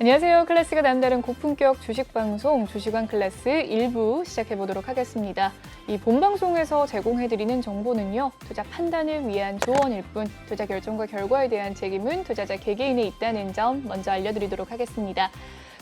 안녕하세요. 클래스가 남다른 고품격 주식방송 주식왕 클래스 1부 시작해보도록 하겠습니다. 이 본방송에서 제공해드리는 정보는요. 투자 판단을 위한 조언일 뿐 투자 결정과 결과에 대한 책임은 투자자 개개인에 있다는 점 먼저 알려드리도록 하겠습니다.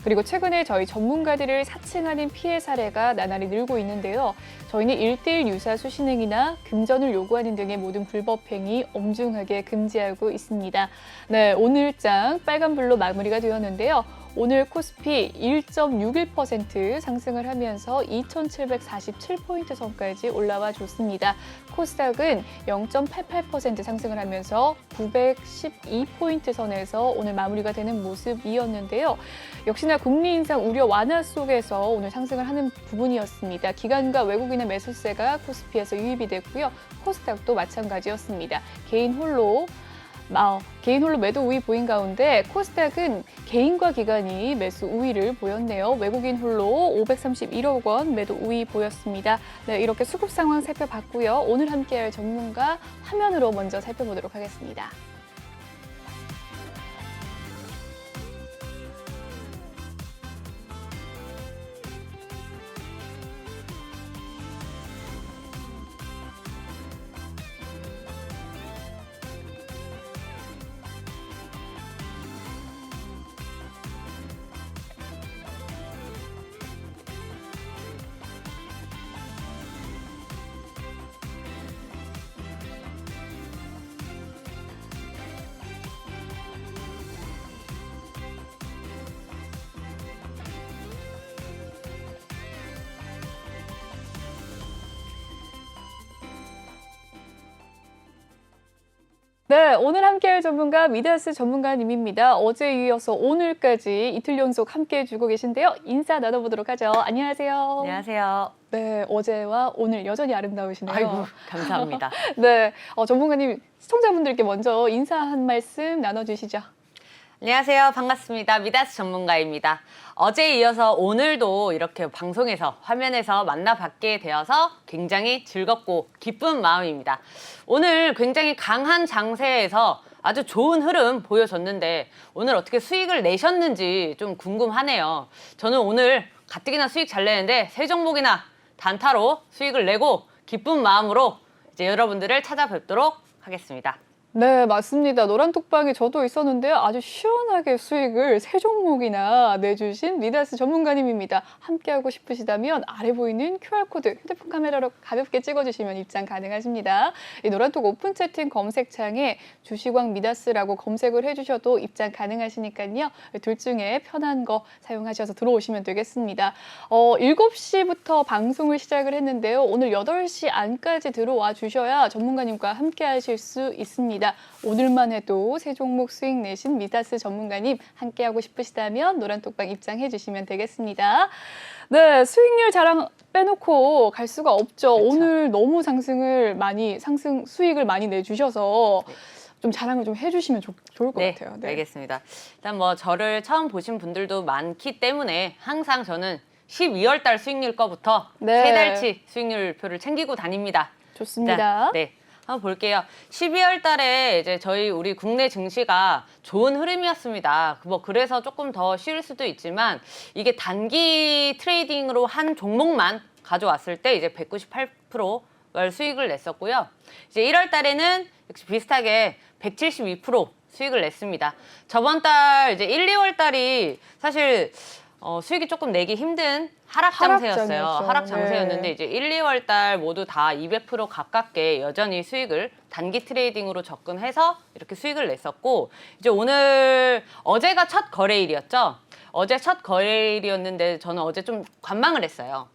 그리고 최근에 저희 전문가들을 사칭하는 피해 사례가 나날이 늘고 있는데요. 저희는 1:1 유사 수신행위나 금전을 요구하는 등의 모든 불법 행위 엄중하게 금지하고 있습니다. 네, 오늘장 빨간불로 마무리가 되었는데요. 오늘 코스피 1.61% 상승을 하면서 2,747포인트 선까지 올라와 줬습니다. 코스닥은 0.88% 상승을 하면서 912포인트 선에서 오늘 마무리가 되는 모습이었는데요. 역시나 금리 인상 우려 완화 속에서 오늘 상승을 하는 부분이었습니다. 기관과 외국인의 매수세가 코스피에서 유입이 됐고요. 코스닥도 마찬가지였습니다. 개인 홀로 매도 우위 보인 가운데 코스닥은 개인과 기관이 매수 우위를 보였네요. 외국인 홀로 531억 원 매도 우위 보였습니다. 네, 이렇게 수급 상황 살펴봤고요. 오늘 함께할 전문가 화면으로 먼저 살펴보도록 하겠습니다. 네, 오늘 함께할 전문가 미다스 전문가님입니다. 어제에 이어서 오늘까지 이틀 연속 함께해 주고 계신데요. 인사 나눠보도록 하죠. 안녕하세요. 안녕하세요. 네, 어제와 오늘 여전히 아름다우시네요. 아이고, 감사합니다. 네, 전문가님 시청자분들께 먼저 인사 한 말씀 나눠주시죠. 안녕하세요. 반갑습니다. 미다스 전문가입니다. 어제에 이어서 오늘도 이렇게 방송에서 화면에서 만나뵙게 되어서 굉장히 즐겁고 기쁜 마음입니다. 오늘 굉장히 강한 장세에서 아주 좋은 흐름 보여줬는데 오늘 어떻게 수익을 내셨는지 좀 궁금하네요. 저는 오늘 가뜩이나 수익 잘 내는데 세 종목이나 단타로 수익을 내고 기쁜 마음으로 이제 여러분들을 찾아뵙도록 하겠습니다. 네, 맞습니다. 노란톡방에 저도 있었는데요. 아주 시원하게 수익을 세 종목이나 내주신 미다스 전문가님입니다. 함께하고 싶으시다면 아래 보이는 QR코드 휴대폰 카메라로 가볍게 찍어주시면 입장 가능하십니다. 이 노란톡 오픈 채팅 검색창에 주식왕 미다스라고 검색을 해주셔도 입장 가능하시니까요. 둘 중에 편한 거 사용하셔서 들어오시면 되겠습니다. 7시부터 방송을 시작을 했는데요. 오늘 8시 안까지 들어와 주셔야 전문가님과 함께 하실 수 있습니다. 오늘만 해도 세 종목 수익 내신 미다스 전문가님 함께하고 싶으시다면 노란톡방 입장해 주시면 되겠습니다. 네, 수익률 자랑 빼놓고 갈 수가 없죠. 그렇죠. 오늘 너무 수익을 많이 내주셔서 좀 자랑을 좀 해주시면 좋을 것 같아요. 네, 알겠습니다. 일단 뭐 저를 처음 보신 분들도 많기 때문에 항상 저는 12월 달 수익률 거부터 네. 세 달치 수익률표를 챙기고 다닙니다. 좋습니다. 네. 한번 볼게요. 12월 달에 이제 우리 국내 증시가 좋은 흐름이었습니다. 그래서 조금 더 쉬울 수도 있지만 이게 단기 트레이딩으로 한 종목만 가져왔을 때 이제 198%를 수익을 냈었고요. 이제 1월 달에는 역시 비슷하게 172% 수익을 냈습니다. 저번 달 이제 1, 2월 달이 사실 수익이 조금 내기 힘든 하락 장세였어요. 하락 장세였는데 네. 이제 1, 2월 달 모두 다 200% 가깝게 여전히 수익을 단기 트레이딩으로 접근해서 이렇게 수익을 냈었고 이제 어제가 첫 거래일이었죠. 어제 첫 거래일이었는데 저는 어제 좀 관망을 했어요.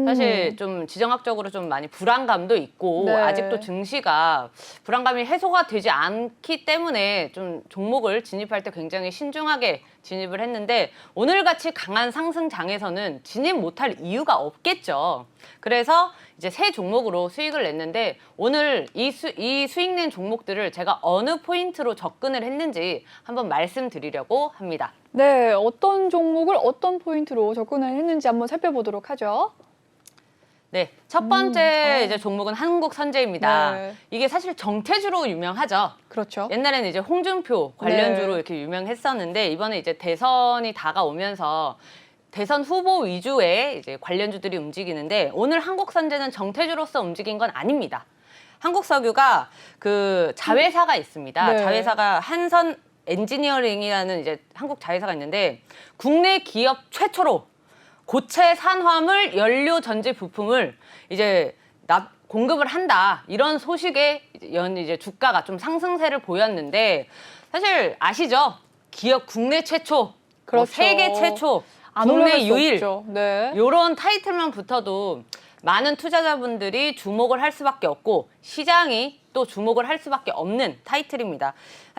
사실 좀 지정학적으로 좀 많이 불안감도 있고 네. 아직도 증시가 불안감이 해소가 되지 않기 때문에 좀 종목을 진입할 때 굉장히 신중하게 진입을 했는데 오늘같이 강한 상승장에서는 진입 못할 이유가 없겠죠. 그래서 이제 새 종목으로 수익을 냈는데 오늘 이 수익 낸 종목들을 제가 어느 포인트로 접근을 했는지 한번 말씀드리려고 합니다. 네, 어떤 종목을 어떤 포인트로 접근을 했는지 한번 살펴보도록 하죠. 네, 첫 번째 이제 종목은 한국선제입니다. 네. 이게 사실 정태주로 유명하죠. 그렇죠. 옛날에는 이제 홍준표 관련주로 네. 이렇게 유명했었는데 이번에 이제 대선이 다가오면서 대선 후보 위주의 이제 관련주들이 움직이는데 오늘 한국선제는 정태주로서 움직인 건 아닙니다. 한국석유가 그 자회사가 있습니다. 네. 자회사가 한선 엔지니어링이라는 이제 한국 자회사가 있는데 국내 기업 최초로 고체 산화물 연료 전지 부품을 이제 공급을 한다. 이런 소식에 이제 주가가 좀 상승세를 보였는데 사실 아시죠? 기업 국내 최초, 그렇죠. 세계 최초, 안 올라갈 국내 수 유일 없죠. 네. 이런 타이틀만 붙어도 많은 투자자분들이 주목을 할 수밖에 없고 시장이 또 주목을 할 수밖에 없는 타이틀입니다.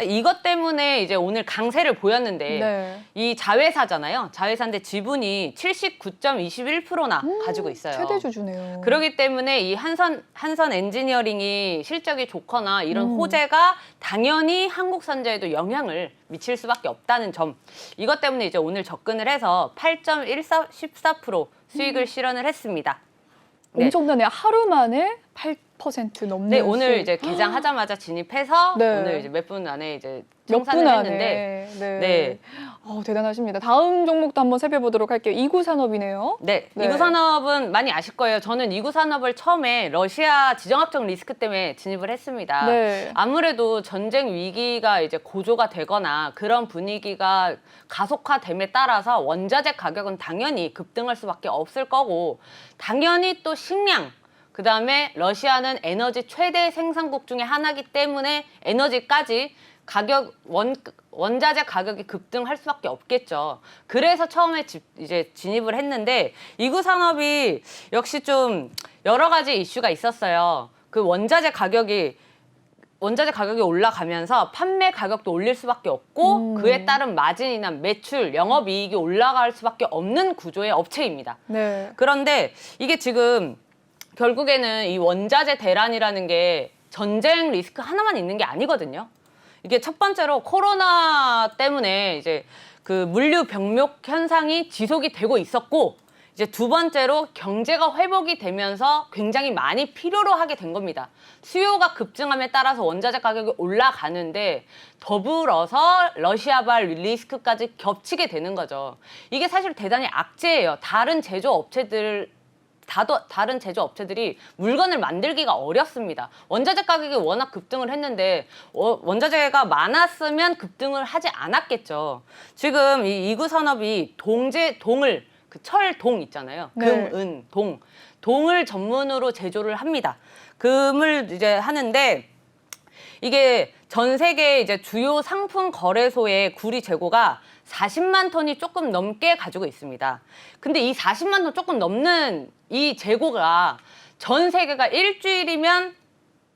이것 때문에 이제 오늘 강세를 보였는데 네. 이 자회사잖아요. 자회사인데 지분이 79.21%나 가지고 있어요. 최대 주주네요. 그렇기 때문에 이 한선 엔지니어링이 실적이 좋거나 이런 호재가 당연히 한국선제에도 영향을 미칠 수밖에 없다는 점. 이것 때문에 이제 오늘 접근을 해서 8.14% 수익을 실현을 했습니다. 네. 엄청나네요. 하루 만에 8% 넘는 네, 오늘 수익. 이제 개장하자마자 진입해서 네. 오늘 이제 몇 분 안에 이제 몇 분 청산을 안에. 했는데 네. 네. 대단하십니다. 다음 종목도 한번 살펴보도록 할게요. 이구산업이네요. 네, 네. 이구산업은 많이 아실 거예요. 저는 이구산업을 처음에 러시아 지정학적 리스크 때문에 진입을 했습니다. 네. 아무래도 전쟁 위기가 이제 고조가 되거나 그런 분위기가 가속화됨에 따라서 원자재 가격은 당연히 급등할 수밖에 없을 거고 당연히 또 식량 그다음에 러시아는 에너지 최대 생산국 중에 하나이기 때문에 에너지까지 원자재 가격이 급등할 수밖에 없겠죠. 그래서 처음에 이제 진입을 했는데 이구산업이 역시 좀 여러 가지 이슈가 있었어요. 그 원자재 가격이 올라가면서 판매 가격도 올릴 수밖에 없고 그에 따른 마진이나 매출, 영업이익이 올라갈 수밖에 없는 구조의 업체입니다. 네. 그런데 이게 지금 결국에는 이 원자재 대란이라는 게 전쟁 리스크 하나만 있는 게 아니거든요. 이게 첫 번째로 코로나 때문에 이제 그 물류 병목 현상이 지속이 되고 있었고 이제 두 번째로 경제가 회복이 되면서 굉장히 많이 필요로 하게 된 겁니다. 수요가 급증함에 따라서 원자재 가격이 올라가는데 더불어서 러시아발 리스크까지 겹치게 되는 거죠. 이게 사실 대단히 악재예요. 다른 제조업체들이 물건을 만들기가 어렵습니다. 원자재 가격이 워낙 급등을 했는데 원자재가 많았으면 급등을 하지 않았겠죠. 지금 이 이구산업이 동을 그 철동 있잖아요. 네. 금, 은, 동을 전문으로 제조를 합니다. 금을 이제 하는데 이게 전 세계 이제 주요 상품 거래소의 구리 재고가 40만 톤이 조금 넘게 가지고 있습니다. 근데 이 40만 톤 조금 넘는 이 재고가 전 세계가 일주일이면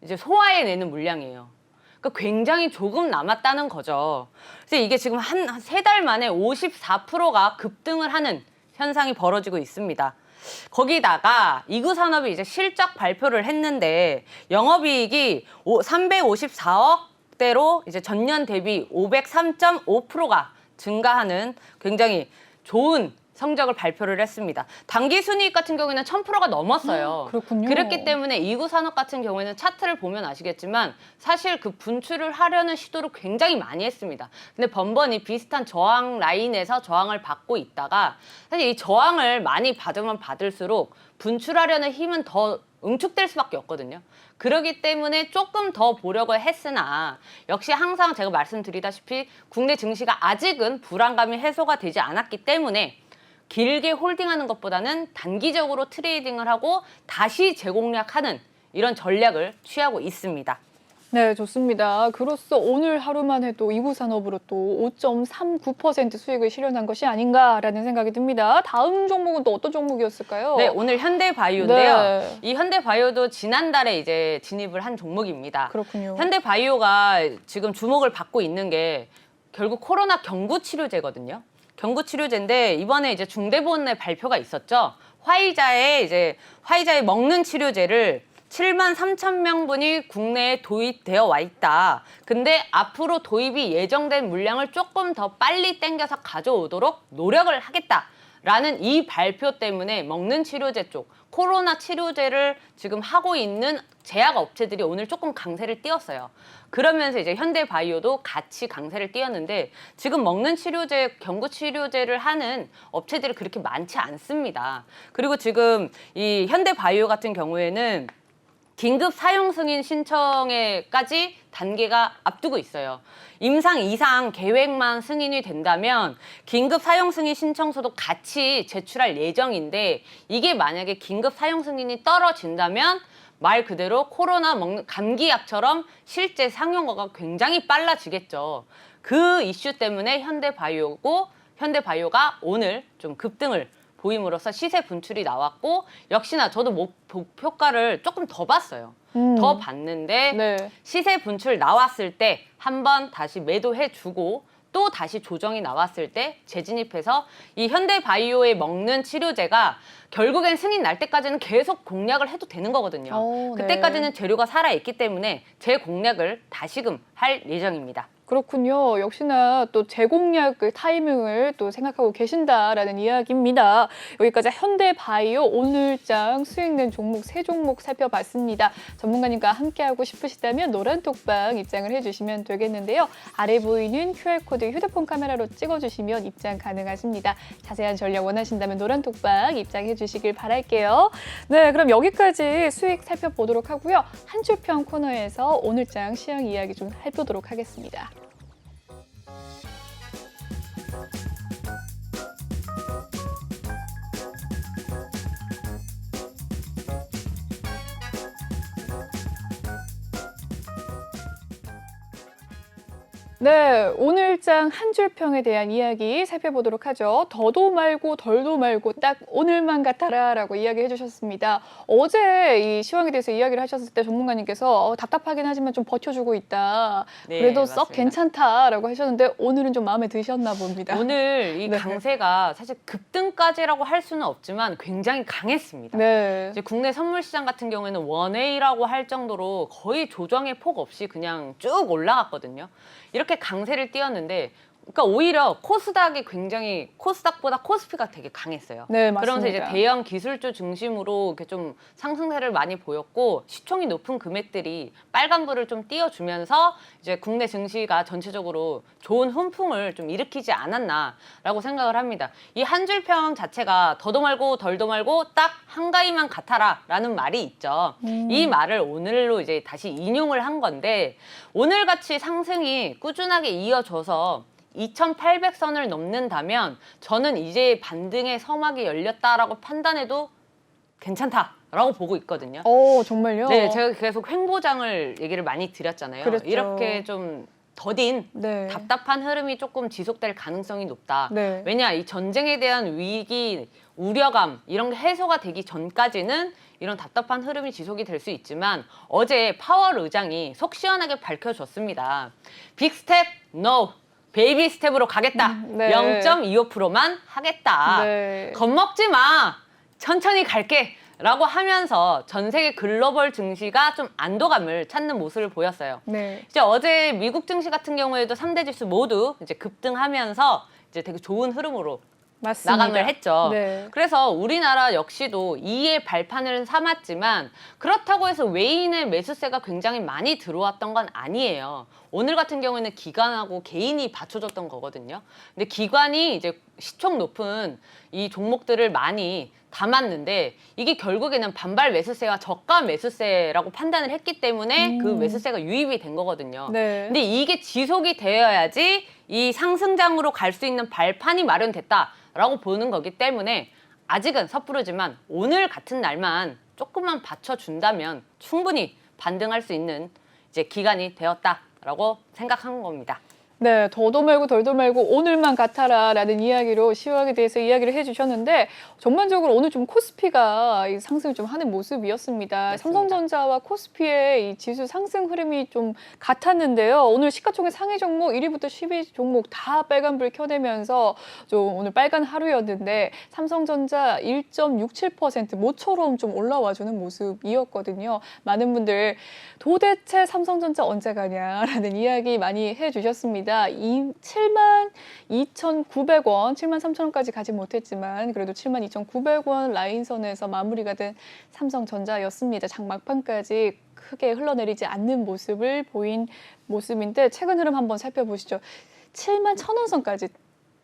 이제 소화해내는 물량이에요. 그러니까 굉장히 조금 남았다는 거죠. 그래서 이게 지금 한 3달 만에 54%가 급등을 하는 현상이 벌어지고 있습니다. 거기다가 이구산업이 이제 실적 발표를 했는데 영업이익이 354억대로 이제 전년 대비 503.5%가 증가하는 굉장히 좋은 성적을 발표를 했습니다. 당기 순이익 같은 경우에는 1000%가 넘었어요. 그렇군요. 그렇기 때문에 이구산업 같은 경우에는 차트를 보면 아시겠지만 사실 그 분출을 하려는 시도를 굉장히 많이 했습니다. 근데 번번이 비슷한 저항 라인에서 저항을 받고 있다가 사실 이 저항을 많이 받으면 받을수록 분출하려는 힘은 더 응축될 수밖에 없거든요. 그렇기 때문에 조금 더 보려고 했으나 역시 항상 제가 말씀드리다시피 국내 증시가 아직은 불안감이 해소가 되지 않았기 때문에 길게 홀딩하는 것보다는 단기적으로 트레이딩을 하고 다시 재공략하는 이런 전략을 취하고 있습니다. 네, 좋습니다. 그로써 오늘 하루만 해도 이구산업으로 또 5.39% 수익을 실현한 것이 아닌가라는 생각이 듭니다. 다음 종목은 또 어떤 종목이었을까요? 네, 오늘 현대바이오인데요. 네. 이 현대바이오도 지난달에 이제 진입을 한 종목입니다. 그렇군요. 현대바이오가 지금 주목을 받고 있는 게 결국 코로나 경구 치료제거든요. 경구 치료제인데 이번에 이제 중대본의 발표가 있었죠. 화이자의 먹는 치료제를 7만 3천 명분이 국내에 도입되어 와 있다. 근데 앞으로 도입이 예정된 물량을 조금 더 빨리 땡겨서 가져오도록 노력을 하겠다라는 이 발표 때문에 먹는 치료제 쪽, 코로나 치료제를 지금 하고 있는 제약 업체들이 오늘 조금 강세를 띄었어요. 그러면서 이제 현대바이오도 같이 강세를 띄었는데 지금 먹는 치료제, 경구 치료제를 하는 업체들이 그렇게 많지 않습니다. 그리고 지금 이 현대바이오 같은 경우에는 긴급 사용 승인 신청에까지 단계가 앞두고 있어요. 임상 이상 계획만 승인이 된다면 긴급 사용 승인 신청서도 같이 제출할 예정인데 이게 만약에 긴급 사용 승인이 떨어진다면 말 그대로 코로나 먹는 감기약처럼 실제 상용화가 굉장히 빨라지겠죠. 그 이슈 때문에 현대바이오가 오늘 좀 급등을 보임으로써 시세 분출이 나왔고 역시나 저도 목표가를 조금 더 봤어요. 더 봤는데 네. 시세 분출 나왔을 때 한번 다시 매도해주고 또 다시 조정이 나왔을 때 재진입해서 이 현대바이오에 먹는 치료제가 결국엔 승인 날 때까지는 계속 공략을 해도 되는 거거든요. 네. 그때까지는 재료가 살아있기 때문에 재공략을 다시금 할 예정입니다. 그렇군요. 역시나 또 재공략 타이밍을 또 생각하고 계신다라는 이야기입니다. 여기까지 현대바이오 오늘장 수익낸 종목 3종목 살펴봤습니다. 전문가님과 함께하고 싶으시다면 노란톡방 입장을 해주시면 되겠는데요. 아래 보이는 QR코드 휴대폰 카메라로 찍어주시면 입장 가능하십니다. 자세한 전략 원하신다면 노란톡방 입장해 주시길 바랄게요. 네, 그럼 여기까지 수익 살펴보도록 하고요. 한 줄평 코너에서 오늘장 시황 이야기 좀 해보도록 하겠습니다. 네, 오늘장 한 줄평에 대한 이야기 살펴보도록 하죠. 더도 말고 덜도 말고 딱 오늘만 같아라 라고 이야기해 주셨습니다. 어제 이 시황에 대해서 이야기를 하셨을 때 전문가님께서 답답하긴 하지만 좀 버텨주고 있다. 네, 그래도 맞습니다. 썩 괜찮다라고 하셨는데 오늘은 좀 마음에 드셨나 봅니다. 오늘 이 네. 강세가 사실 급등까지라고 할 수는 없지만 굉장히 강했습니다. 네. 이제 국내 선물 시장 같은 경우에는 원웨이라고 할 정도로 거의 조정의 폭 없이 그냥 쭉 올라갔거든요. 이렇게 강세를 띄었는데 그러니까 오히려 코스닥보다 코스피가 되게 강했어요. 네, 맞습니다. 그러면서 이제 대형 기술주 중심으로 이렇게 좀 상승세를 많이 보였고 시총이 높은 금액들이 빨간불을 좀 띄워주면서 이제 국내 증시가 전체적으로 좋은 훈풍을 좀 일으키지 않았나라고 생각을 합니다. 이 한 줄평 자체가 더도 말고 덜도 말고 딱 한가위만 같아라라는 말이 있죠. 이 말을 오늘로 이제 다시 인용을 한 건데 오늘같이 상승이 꾸준하게 이어져서 2800선을 넘는다면 저는 이제 반등의 서막이 열렸다라고 판단해도 괜찮다라고 보고 있거든요. 정말요? 네, 제가 계속 횡보장을 얘기를 많이 드렸잖아요. 그랬죠. 이렇게 좀 더딘 네. 답답한 흐름이 조금 지속될 가능성이 높다. 네. 왜냐, 이 전쟁에 대한 위기, 우려감 이런 게 해소가 되기 전까지는 이런 답답한 흐름이 지속이 될 수 있지만 어제 파월 의장이 속 시원하게 밝혀줬습니다. 빅 스텝, no. 베이비 스텝으로 가겠다. 네. 0.25%만 하겠다. 네. 겁먹지 마. 천천히 갈게. 라고 하면서 전 세계 글로벌 증시가 좀 안도감을 찾는 모습을 보였어요. 네. 이제 어제 미국 증시 같은 경우에도 3대 지수 모두 이제 급등하면서 이제 되게 좋은 흐름으로 맞습니다. 마감을 했죠. 네. 그래서 우리나라 역시도 이의 발판을 삼았지만 그렇다고 해서 외인의 매수세가 굉장히 많이 들어왔던 건 아니에요. 오늘 같은 경우에는 기관하고 개인이 받쳐줬던 거거든요. 근데 기관이 이제 시총 높은 이 종목들을 많이 담았는데 이게 결국에는 반발 매수세와 저가 매수세라고 판단을 했기 때문에 그 매수세가 유입이 된 거거든요. 네. 근데 이게 지속이 되어야지 이 상승장으로 갈 수 있는 발판이 마련됐다라고 보는 거기 때문에 아직은 섣부르지만 오늘 같은 날만 조금만 받쳐준다면 충분히 반등할 수 있는 이제 기간이 되었다라고 생각한 겁니다. 네, 더도 말고 덜도 말고 오늘만 같아라라는 이야기로 시황에 대해서 이야기를 해주셨는데 전반적으로 오늘 좀 코스피가 이 상승을 좀 하는 모습이었습니다. 맞습니다. 삼성전자와 코스피의 이 지수 상승 흐름이 좀 같았는데요. 오늘 시가총액 상위 종목 1위부터 10위 종목 다 빨간불 켜내면서 좀 오늘 빨간 하루였는데 삼성전자 1.67% 모처럼 좀 올라와주는 모습이었거든요. 많은 분들 도대체 삼성전자 언제 가냐라는 이야기 많이 해주셨습니다. 72,900원, 73,000원까지 가지 못했지만 그래도 72,900원 라인선에서 마무리가 된 삼성전자였습니다. 장 막판까지 크게 흘러내리지 않는 모습을 보인 모습인데 최근 흐름 한번 살펴보시죠. 71,000원 선까지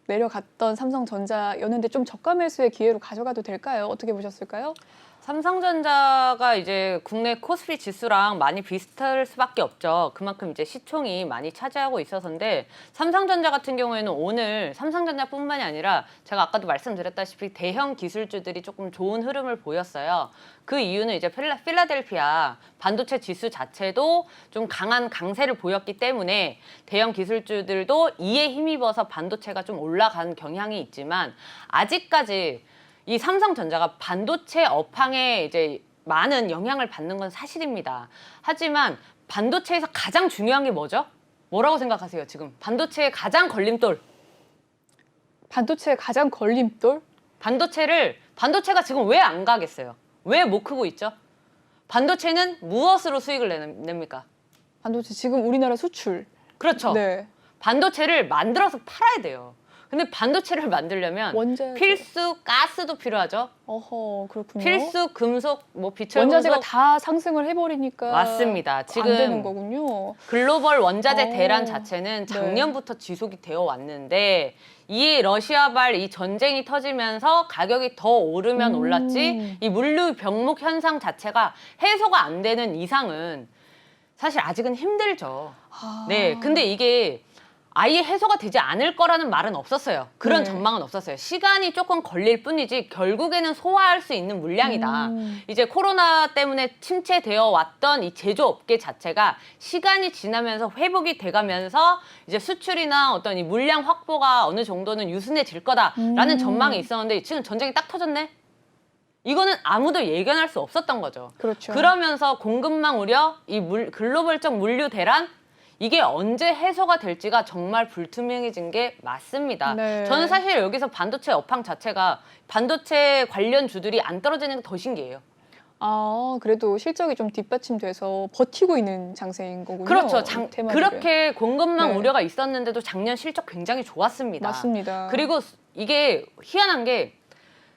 내려갔던 삼성전자였는데 좀 저가 매수의 기회로 가져가도 될까요? 어떻게 보셨을까요? 삼성전자가 이제 국내 코스피 지수랑 많이 비슷할 수밖에 없죠. 그만큼 이제 시총이 많이 차지하고 있어서인데 삼성전자 같은 경우에는 오늘 삼성전자뿐만이 아니라 제가 아까도 말씀드렸다시피 대형 기술주들이 조금 좋은 흐름을 보였어요. 그 이유는 이제 필라델피아 반도체 지수 자체도 좀 강한 강세를 보였기 때문에 대형 기술주들도 이에 힘입어서 반도체가 좀 올라간 경향이 있지만 아직까지 이 삼성전자가 반도체 업황에 이제 많은 영향을 받는 건 사실입니다. 하지만 반도체에서 가장 중요한 게 뭐죠? 뭐라고 생각하세요, 지금? 반도체의 가장 걸림돌. 반도체의 가장 걸림돌? 반도체가 지금 왜 안 가겠어요? 왜 못 크고 있죠? 반도체는 무엇으로 수익을 냅니까? 반도체 지금 우리나라 수출. 그렇죠. 네. 반도체를 만들어서 팔아야 돼요. 근데 반도체를 만들려면 원자재. 필수 가스도 필요하죠. 어허, 그렇군요. 필수 금속, 뭐 비철금속. 원자재가 다 상승을 해버리니까 맞습니다. 지금 안 되는 거군요. 글로벌 원자재 대란 네. 자체는 작년부터 지속이 되어 왔는데 이 러시아발 이 전쟁이 터지면서 가격이 더 오르면 올랐지 이 물류 병목 현상 자체가 해소가 안 되는 이상은 사실 아직은 힘들죠. 아. 네, 근데 이게 아예 해소가 되지 않을 거라는 말은 없었어요. 그런 네. 전망은 없었어요. 시간이 조금 걸릴 뿐이지 결국에는 소화할 수 있는 물량이다. 이제 코로나 때문에 침체되어 왔던 이 제조업계 자체가 시간이 지나면서 회복이 돼가면서 이제 수출이나 어떤 이 물량 확보가 어느 정도는 유순해질 거다라는 전망이 있었는데 지금 전쟁이 딱 터졌네? 이거는 아무도 예견할 수 없었던 거죠. 그렇죠. 그러면서 공급망 우려, 이 글로벌적 물류 대란 이게 언제 해소가 될지가 정말 불투명해진 게 맞습니다. 네. 저는 사실 여기서 반도체 업황 자체가 반도체 관련 주들이 안 떨어지는 게 더 신기해요. 아, 그래도 실적이 좀 뒷받침돼서 버티고 있는 장세인 거군요. 그렇죠. 테마들은. 그렇게 공급망 네. 우려가 있었는데도 작년 실적 굉장히 좋았습니다. 맞습니다. 그리고 이게 희한한 게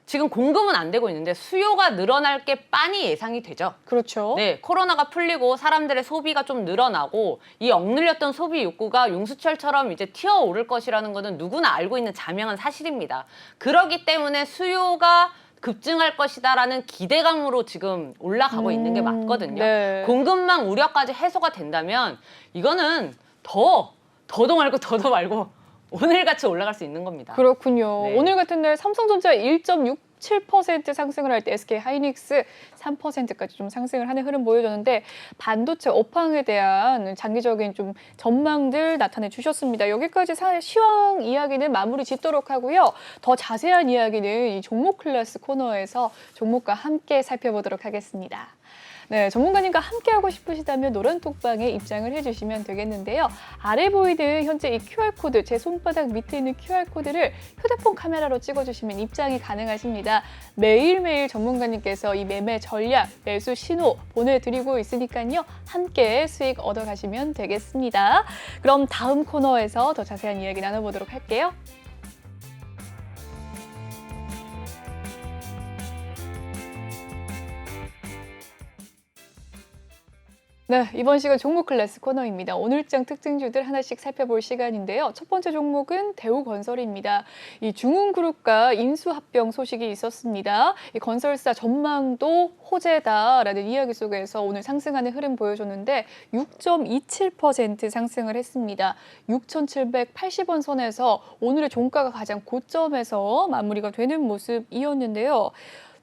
지금 공급은 안 되고 있는데 수요가 늘어날 게 빤히 예상이 되죠. 그렇죠. 네, 코로나가 풀리고 사람들의 소비가 좀 늘어나고 이 억눌렸던 소비 욕구가 용수철처럼 이제 튀어오를 것이라는 것은 누구나 알고 있는 자명한 사실입니다. 그렇기 때문에 수요가 급증할 것이다라는 기대감으로 지금 올라가고 있는 게 맞거든요. 네. 공급망 우려까지 해소가 된다면 이거는 더도 말고 오늘같이 올라갈 수 있는 겁니다. 그렇군요. 네. 오늘 같은 날 삼성전자 1.67% 상승을 할 때 SK 하이닉스 3%까지 좀 상승을 하는 흐름 보여줬는데 반도체 업황에 대한 장기적인 좀 전망들 나타내 주셨습니다. 여기까지 시황 이야기는 마무리 짓도록 하고요. 더 자세한 이야기는 이 종목 클래스 코너에서 종목과 함께 살펴보도록 하겠습니다. 네, 전문가님과 함께하고 싶으시다면 노란톡방에 입장을 해주시면 되겠는데요. 아래 보이는 현재 이 QR코드, 제 손바닥 밑에 있는 QR코드를 휴대폰 카메라로 찍어주시면 입장이 가능하십니다. 매일매일 전문가님께서 이 매매 전략, 매수 신호 보내드리고 있으니까요. 함께 수익 얻어가시면 되겠습니다. 그럼 다음 코너에서 더 자세한 이야기 나눠보도록 할게요. 네, 이번 시간 종목 클래스 코너입니다. 오늘장 특징주들 하나씩 살펴볼 시간인데요. 첫 번째 종목은 대우건설입니다. 이 중흥그룹과 인수합병 소식이 있었습니다. 이 건설사 전망도 호재다라는 이야기 속에서 오늘 상승하는 흐름 보여줬는데 6.27% 상승을 했습니다. 6,780원 선에서 오늘의 종가가 가장 고점에서 마무리가 되는 모습이었는데요.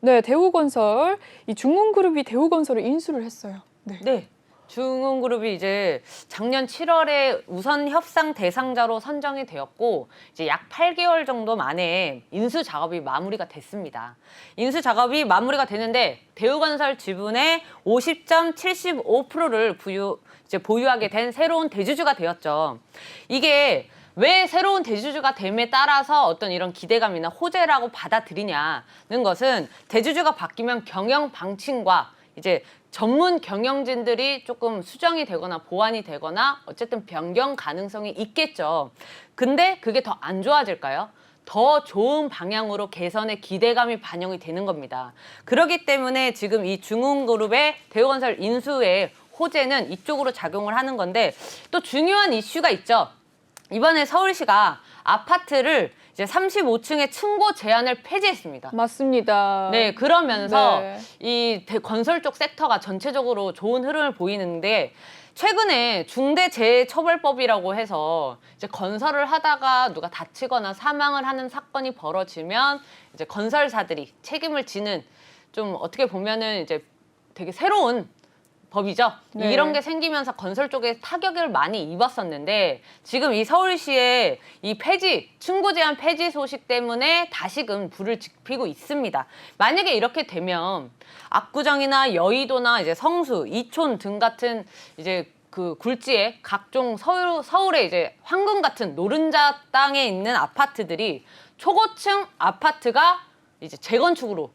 네, 대우건설, 이 중흥그룹이 대우건설을 인수를 했어요. 네. 중흥그룹이 이제 작년 7월에 우선 협상 대상자로 선정이 되었고 이제 약 8개월 정도 만에 인수 작업이 마무리가 됐습니다. 인수 작업이 마무리가 되는데 대우건설 지분의 50.75%를 보유하게 된 새로운 대주주가 되었죠. 이게 왜 새로운 대주주가 됨에 따라서 어떤 이런 기대감이나 호재라고 받아들이냐는 것은 대주주가 바뀌면 경영 방침과 이제 전문 경영진들이 조금 수정이 되거나 보완이 되거나 어쨌든 변경 가능성이 있겠죠. 근데 그게 더 안 좋아질까요? 더 좋은 방향으로 개선의 기대감이 반영이 되는 겁니다. 그렇기 때문에 지금 이 중흥그룹의 대우건설 인수의 호재는 이쪽으로 작용을 하는 건데 또 중요한 이슈가 있죠. 이번에 서울시가 아파트를 이제 35층의 층고 제한을 폐지했습니다. 맞습니다. 네, 그러면서 네. 이 건설 쪽 섹터가 전체적으로 좋은 흐름을 보이는데 최근에 중대재해처벌법이라고 해서 이제 건설을 하다가 누가 다치거나 사망을 하는 사건이 벌어지면 이제 건설사들이 책임을 지는 좀 어떻게 보면은 이제 되게 새로운 법이죠. 네. 이런 게 생기면서 건설 쪽에 타격을 많이 입었었는데 지금 이 서울시의 이 폐지, 층고 제한 폐지 소식 때문에 다시금 불을 지피고 있습니다. 만약에 이렇게 되면 압구정이나 여의도나 이제 성수, 이촌 등 같은 이제 그 굴지의 각종 서울의 이제 황금 같은 노른자 땅에 있는 아파트들이 초고층 아파트가 이제 재건축으로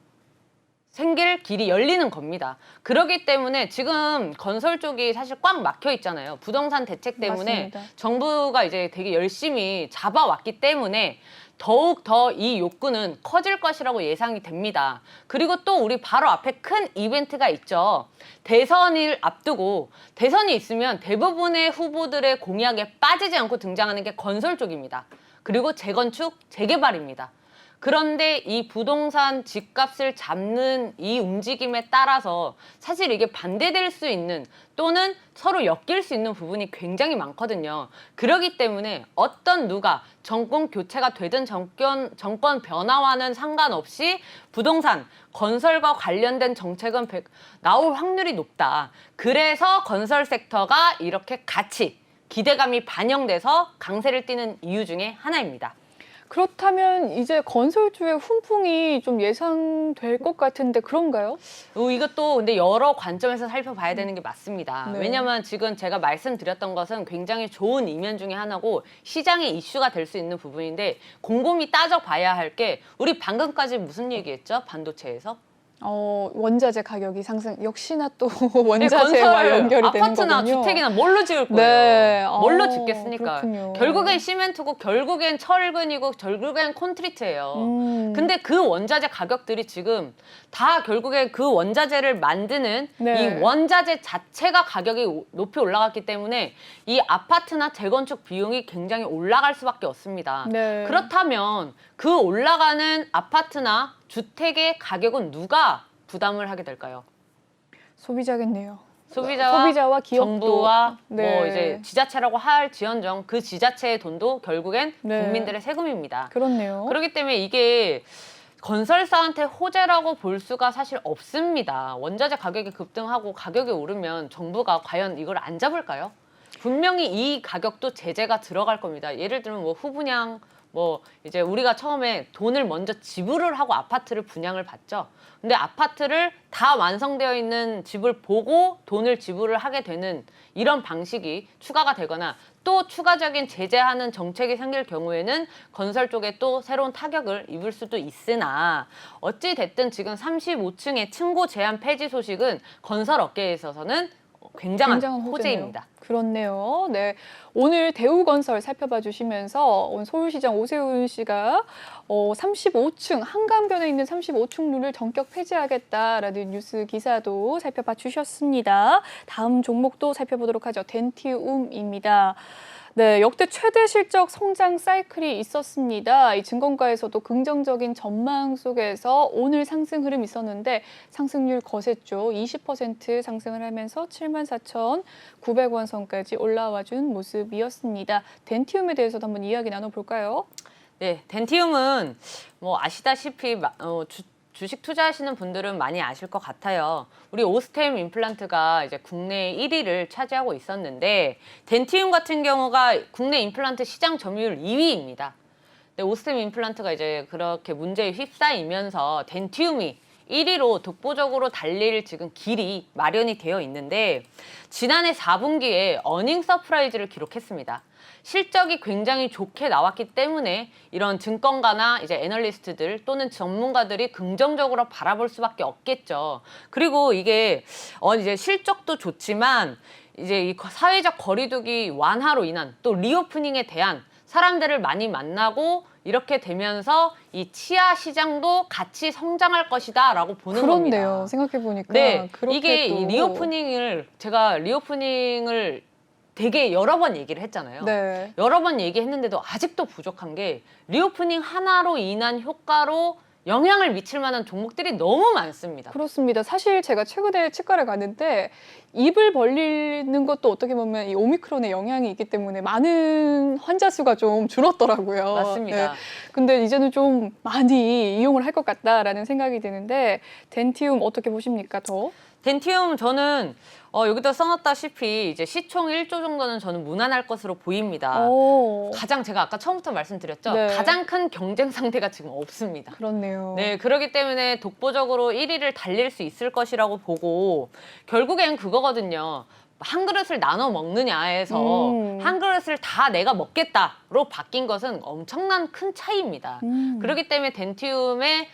생길 길이 열리는 겁니다. 그렇기 때문에 지금 건설 쪽이 사실 꽉 막혀 있잖아요. 부동산 대책 때문에 맞습니다. 정부가 이제 되게 열심히 잡아왔기 때문에 더욱 더 이 욕구는 커질 것이라고 예상이 됩니다. 그리고 또 우리 바로 앞에 큰 이벤트가 있죠. 대선을 앞두고 대선이 있으면 대부분의 후보들의 공약에 빠지지 않고 등장하는 게 건설 쪽입니다. 그리고 재건축, 재개발입니다. 그런데 이 부동산 집값을 잡는 이 움직임에 따라서 사실 이게 반대될 수 있는 또는 서로 엮일 수 있는 부분이 굉장히 많거든요. 그렇기 때문에 어떤 누가 정권 교체가 되든 정권 변화와는 상관없이 부동산, 건설과 관련된 정책은 나올 확률이 높다. 그래서 건설 섹터가 이렇게 같이 기대감이 반영돼서 강세를 띠는 이유 중에 하나입니다. 그렇다면 이제 건설주의 훈풍이 좀 예상될 것 같은데 그런가요? 이것도 근데 여러 관점에서 살펴봐야 되는 게 맞습니다. 네. 왜냐하면 지금 제가 말씀드렸던 것은 굉장히 좋은 이면 중에 하나고 시장의 이슈가 될 수 있는 부분인데 곰곰이 따져봐야 할 게 우리 방금까지 무슨 얘기했죠? 반도체에서? 원자재 가격이 상승. 역시나 또 네, 원자재와 건설, 연결이 되는 아파트나 거군요. 주택이나 뭘로 지을 거예요? 네. 뭘로 짓겠습니까? 그렇군요. 결국엔 시멘트고 결국엔 철근이고 결국엔 콘크리트예요. 근데 그 원자재 가격들이 지금 다 결국엔 그 원자재를 만드는 네. 이 원자재 자체가 가격이 높이 올라갔기 때문에 이 아파트나 재건축 비용이 굉장히 올라갈 수밖에 없습니다. 네. 그렇다면 그 올라가는 아파트나 주택의 가격은 누가 부담을 하게 될까요? 소비자겠네요. 소비자와 기업도. 정부와 네. 뭐 이제 지자체라고 할 지언정 그 지자체의 돈도 결국엔 네. 국민들의 세금입니다. 그렇네요. 그렇기 때문에 이게 건설사한테 호재라고 볼 수가 사실 없습니다. 원자재 가격이 급등하고 가격이 오르면 정부가 과연 이걸 안 잡을까요? 분명히 이 가격도 제재가 들어갈 겁니다. 예를 들면 뭐 후분양 뭐 이제 우리가 처음에 돈을 먼저 지불을 하고 아파트를 분양을 받죠. 근데 아파트를 다 완성되어 있는 집을 보고 돈을 지불을 하게 되는 이런 방식이 추가가 되거나 또 추가적인 제재하는 정책이 생길 경우에는 건설 쪽에 또 새로운 타격을 입을 수도 있으나 어찌 됐든 지금 35층의 층고 제한 폐지 소식은 건설 업계에 있어서는 굉장한 호재입니다. 그렇네요. 네. 오늘 대우건설 살펴봐 주시면서 오늘 서울시장 오세훈 씨가 35층, 한강변에 있는 35층루를 전격 폐지하겠다라는 뉴스 기사도 살펴봐 주셨습니다. 다음 종목도 살펴보도록 하죠. 덴티움입니다. 네, 역대 최대 실적 성장 사이클이 있었습니다. 이 증권가에서도 긍정적인 전망 속에서 오늘 상승 흐름이 있었는데 상승률 거셌죠. 20% 상승을 하면서 74,900원 선까지 올라와 준 모습이었습니다. 덴티움에 대해서도 한번 이야기 나눠볼까요? 네, 덴티움은 뭐 아시다시피 주식 투자하시는 분들은 많이 아실 것 같아요. 우리 오스템 임플란트가 이제 국내 1위를 차지하고 있었는데 덴티움 같은 경우가 국내 임플란트 시장 점유율 2위입니다. 근데 오스템 임플란트가 이제 그렇게 문제에 휩싸이면서 덴티움이 1위로 독보적으로 달릴 지금 길이 마련이 되어 있는데 지난해 4분기에 어닝 서프라이즈를 기록했습니다. 실적이 굉장히 좋게 나왔기 때문에 이런 증권가나 이제 애널리스트들 또는 전문가들이 긍정적으로 바라볼 수밖에 없겠죠. 그리고 이게 이제 실적도 좋지만 이제 이 사회적 거리두기 완화로 인한 또 리오프닝에 대한 사람들을 많이 만나고 이렇게 되면서 이 치아 시장도 같이 성장할 것이다 라고 보는 겁니다. 그렇네요. 생각해보니까. 네, 그렇게 이게 또. 이 제가 리오프닝을 되게 여러 번 얘기를 했잖아요. 네. 여러 번 얘기했는데도 아직도 부족한 게 리오프닝 하나로 인한 효과로 영향을 미칠 만한 종목들이 너무 많습니다. 그렇습니다. 사실 제가 최근에 치과를 갔는데 입을 벌리는 것도 어떻게 보면 이 오미크론의 영향이 있기 때문에 많은 환자 수가 좀 줄었더라고요. 맞습니다. 네. 근데 이제는 좀 많이 이용을 할 것 같다라는 생각이 드는데 덴티움 어떻게 보십니까, 더? 덴티움 저는 여기다 써놨다시피 이제 시총 1조 정도는 저는 무난할 것으로 보입니다. 오, 가장 제가 아까 처음부터 말씀드렸죠. 네. 가장 큰 경쟁 상대가 지금 없습니다. 그렇네요. 네, 그렇기 때문에 독보적으로 1위를 달릴 수 있을 것이라고 보고 결국엔 그거거든요. 한 그릇을 나눠 먹느냐에서 한 그릇을 다 내가 먹겠다로 바뀐 것은 엄청난 큰 차이입니다. 그렇기 때문에 덴티움의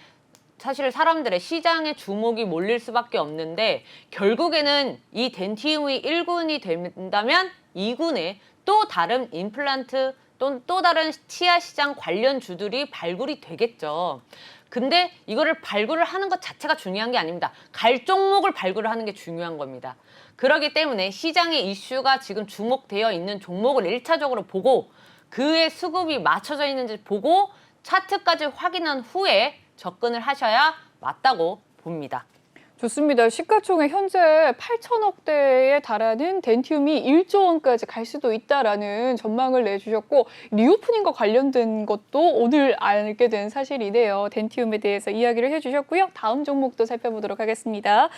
사실 사람들의 시장에 주목이 몰릴 수밖에 없는데 결국에는 이 덴티움이 1군이 된다면 2군에 또 다른 임플란트 또 다른 치아 시장 관련 주들이 발굴이 되겠죠. 근데 이거를 발굴을 하는 것 자체가 중요한 게 아닙니다. 갈 종목을 발굴을 하는 게 중요한 겁니다. 그렇기 때문에 시장의 이슈가 지금 주목되어 있는 종목을 1차적으로 보고 그의 수급이 맞춰져 있는지 보고 차트까지 확인한 후에 접근을 하셔야 맞다고 봅니다. 좋습니다. 시가총액 현재 8천억대에 달하는 덴티움이 1조 원까지 갈 수도 있다라는 전망을 내주셨고 리오프닝과 관련된 것도 오늘 알게 된 사실이네요. 덴티움에 대해서 이야기를 해주셨고요. 다음 종목도 살펴보도록 하겠습니다.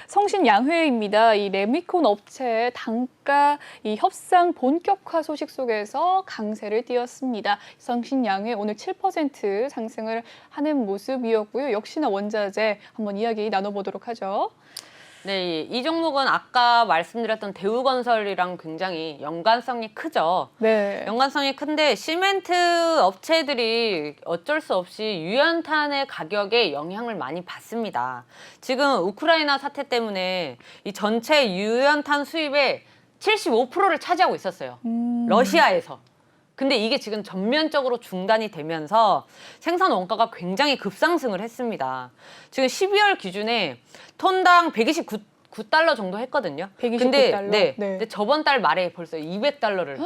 성신양회입니다. 이 레미콘 업체의 단가 이 협상 본격화 소식 속에서 강세를 띄었습니다. 성신양회 오늘 7% 상승을 하는 모습이었고요. 역시나 원자재 한번 이야기 나눠보도록 하죠. 네, 이 종목은 아까 말씀드렸던 대우건설이랑 굉장히 연관성이 크죠. 네. 연관성이 큰데 시멘트 업체들이 어쩔 수 없이 유연탄의 가격에 영향을 많이 받습니다. 지금 우크라이나 사태 때문에 이 전체 유연탄 수입의 75%를 차지하고 있었어요. 러시아에서. 근데 이게 지금 전면적으로 중단이 되면서 생산 원가가 굉장히 급상승을 했습니다. 지금 12월 기준에 톤당 129달러 정도 했거든요. 129달러? 근데, 네. 근데 저번 달 말에 벌써 200달러를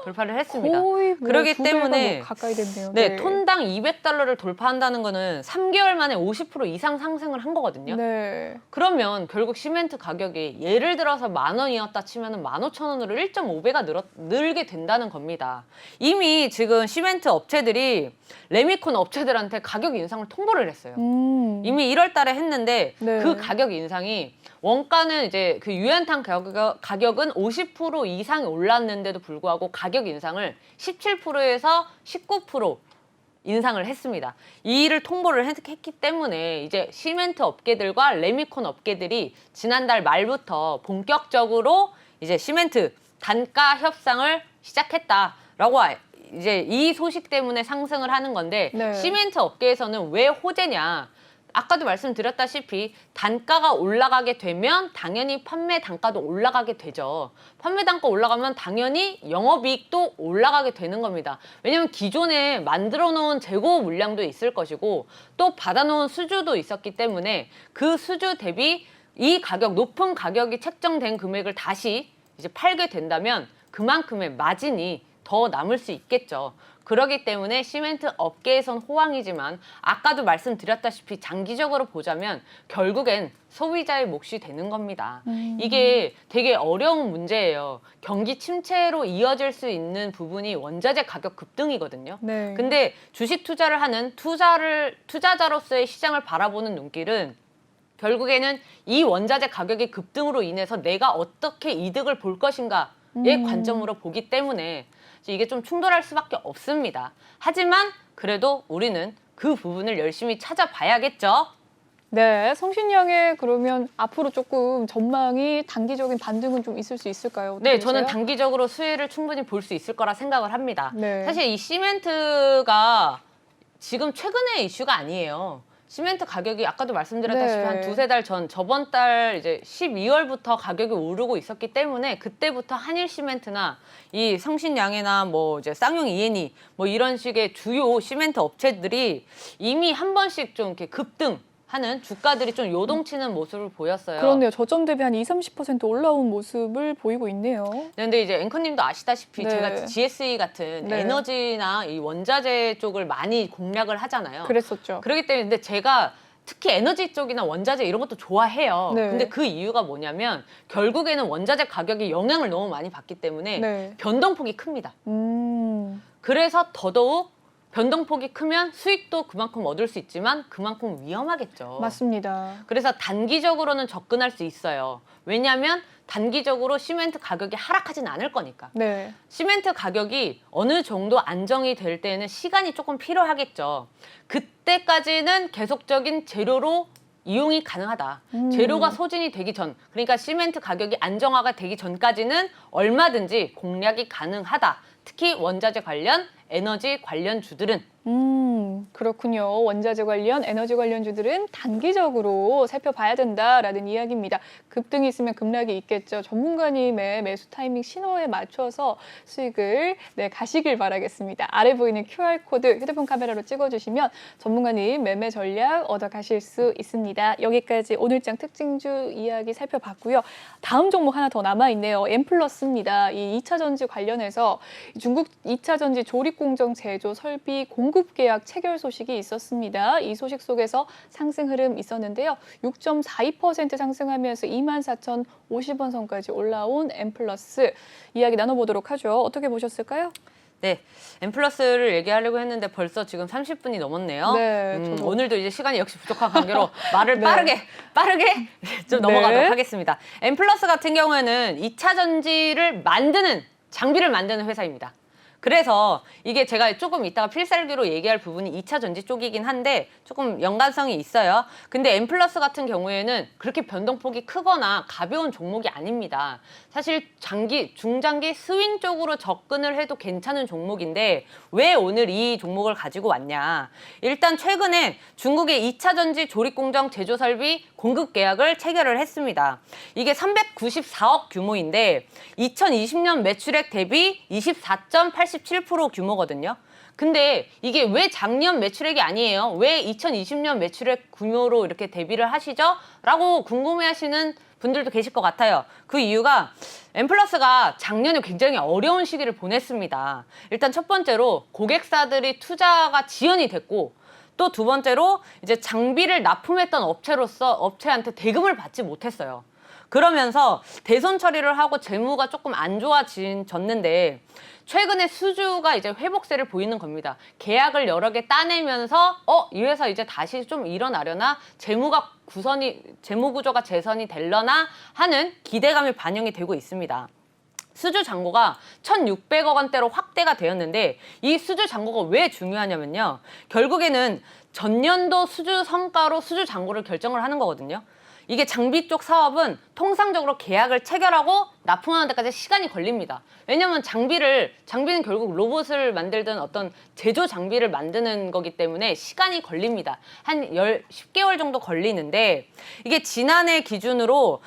돌파를 했습니다. 거의 뭐 그러기 두 배가 때문에 뭐 가까이 됐네요. 네, 톤당 200달러를 돌파한다는 거는 3개월 만에 50% 이상 상승을 한 거거든요. 네. 그러면 결국 시멘트 가격이 예를 들어서 10,000원이었다 치면은 15,000원으로 1.5배가 늘게 된다는 겁니다. 이미 지금 시멘트 업체들이 레미콘 업체들한테 가격 인상을 통보를 했어요. 이미 1월 달에 했는데 네. 그 가격 인상이 원가는 이제 그 유연탄 가격은 50% 이상이 올랐는데도 불구하고 가격 인상을 17%에서 19% 인상을 했습니다. 이 일을 통보를 했기 때문에 이제 시멘트 업계들과 레미콘 업계들이 지난달 말부터 본격적으로 이제 시멘트 단가 협상을 시작했다라고 이제 이 소식 때문에 상승을 하는 건데 네. 시멘트 업계에서는 왜 호재냐? 아까도 말씀드렸다시피 단가가 올라가게 되면 당연히 판매 단가도 올라가게 되죠. 판매 단가 올라가면 당연히 영업이익도 올라가게 되는 겁니다. 왜냐하면 기존에 만들어 놓은 재고 물량도 있을 것이고 또 받아놓은 수주도 있었기 때문에 그 수주 대비 이 가격, 높은 가격이 책정된 금액을 다시 이제 팔게 된다면 그만큼의 마진이 더 남을 수 있겠죠. 그렇기 때문에 시멘트 업계에선 호황이지만 아까도 말씀드렸다시피 장기적으로 보자면 결국엔 소비자의 몫이 되는 겁니다. 이게 되게 어려운 문제예요. 경기 침체로 이어질 수 있는 부분이 원자재 가격 급등이거든요. 네. 근데 주식 투자를 하는 투자자로서의 시장을 바라보는 눈길은 결국에는 이 원자재 가격의 급등으로 인해서 내가 어떻게 이득을 볼 것인가의 관점으로 보기 때문에 이게 좀 충돌할 수밖에 없습니다. 하지만 그래도 우리는 그 부분을 열심히 찾아봐야겠죠. 네, 성신양의 그러면 앞으로 조금 전망이 단기적인 반등은 좀 있을 수 있을까요? 어떻게 네, 저는 보세요? 단기적으로 수혜를 충분히 볼 수 있을 거라 생각을 합니다. 네. 사실 이 시멘트가 지금 최근의 이슈가 아니에요. 시멘트 가격이 아까도 말씀드렸다시피 네. 한 두세 달 전, 저번 달 이제 12월부터 가격이 오르고 있었기 때문에 그때부터 한일 시멘트나 이 성신양해나 뭐 이제 쌍용 이엔이 뭐 이런 식의 주요 시멘트 업체들이 이미 한 번씩 좀 이렇게 급등하는 주가들이 좀 요동치는 모습을 보였어요. 그렇네요. 저점 대비 한 20-30% 올라온 모습을 보이고 있네요. 근데 이제 앵커님도 아시다시피 네. 제가 GSE 같은 네. 에너지나 이 원자재 쪽을 많이 공략을 하잖아요. 그랬었죠. 그렇기 때문에 근데 제가 특히 에너지 쪽이나 원자재 이런 것도 좋아해요. 네. 근데 그 이유가 뭐냐면 결국에는 원자재 가격이 영향을 너무 많이 받기 때문에 네. 변동폭이 큽니다. 음, 그래서 더더욱 변동폭이 크면 수익도 그만큼 얻을 수 있지만 그만큼 위험하겠죠. 맞습니다. 그래서 단기적으로는 접근할 수 있어요. 왜냐하면 단기적으로 시멘트 가격이 하락하진 않을 거니까. 네. 시멘트 가격이 어느 정도 안정이 될 때에는 시간이 조금 필요하겠죠. 그때까지는 계속적인 재료로 이용이 가능하다. 재료가 소진이 되기 전, 그러니까 시멘트 가격이 안정화가 되기 전까지는 얼마든지 공략이 가능하다. 특히 원자재 관련, 에너지 관련주들은 그렇군요. 원자재 관련, 에너지 관련주들은 단기적으로 살펴봐야 된다라는 이야기입니다. 급등이 있으면 급락이 있겠죠. 전문가님의 매수 타이밍 신호에 맞춰서 수익을 가시길 바라겠습니다. 아래 보이는 QR코드 휴대폰 카메라로 찍어주시면 전문가님 매매 전략 얻어가실 수 있습니다. 여기까지 오늘장 특징주 이야기 살펴봤고요. 다음 종목 하나 더 남아있네요. 엠플러스입니다. 이 2차 전지 관련해서 중국 2차 전지 조립공정 제조 설비 공급 계약 체결 소식이 있었습니다. 이 소식 속에서 상승 흐름 있었는데요. 6.42% 상승하면서 24,050원 선까지 올라온 엠플러스 이야기 나눠보도록 하죠. 어떻게 보셨을까요? 네, 엠플러스를 얘기하려고 했는데 벌써 지금 30분이 넘었네요. 네, 저도. 오늘도 이제 시간이 역시 부족한 관계로 말을 네. 빠르게 좀 네. 넘어가도록 하겠습니다. 엠플러스 같은 경우에는 2차 전지를 만드는 장비를 만드는 회사입니다. 그래서 이게 제가 조금 이따가 필살기로 얘기할 부분이 2차 전지 쪽이긴 한데 조금 연관성이 있어요. 근데 엠플러스 같은 경우에는 그렇게 변동폭이 크거나 가벼운 종목이 아닙니다. 사실 중장기 스윙 쪽으로 접근을 해도 괜찮은 종목인데 왜 오늘 이 종목을 가지고 왔냐. 일단 최근에 중국의 2차 전지 조립공정 제조설비 공급 계약을 체결을 했습니다. 이게 394억 규모인데 2020년 매출액 대비 24.87% 규모거든요. 근데 이게 왜 작년 매출액이 아니에요? 왜 2020년 매출액 규모로 이렇게 대비를 하시죠? 라고 궁금해하시는 분들도 계실 것 같아요. 그 이유가 엠플러스가 작년에 굉장히 어려운 시기를 보냈습니다. 일단 첫 번째로 고객사들이 투자가 지연이 됐고 또 두 번째로 이제 장비를 납품했던 업체로서 업체한테 대금을 받지 못했어요. 그러면서 대손 처리를 하고 재무가 조금 안 좋아졌는데 최근에 수주가 이제 회복세를 보이는 겁니다. 계약을 여러 개 따내면서 이 회사 이제 다시 좀 일어나려나 재무 구조가 재선이 되려나 하는 기대감이 반영이 되고 있습니다. 수주 잔고가 1,600억 원대로 확대가 되었는데 이 수주 잔고가 왜 중요하냐면요. 결국에는 전년도 수주 성과로 수주 잔고를 결정을 하는 거거든요. 이게 장비 쪽 사업은 통상적으로 계약을 체결하고 납품하는 데까지 시간이 걸립니다. 왜냐하면 장비는 결국 로봇을 만들든 어떤 제조 장비를 만드는 거기 때문에 시간이 걸립니다. 한 10개월 정도 걸리는데 이게 지난해 기준으로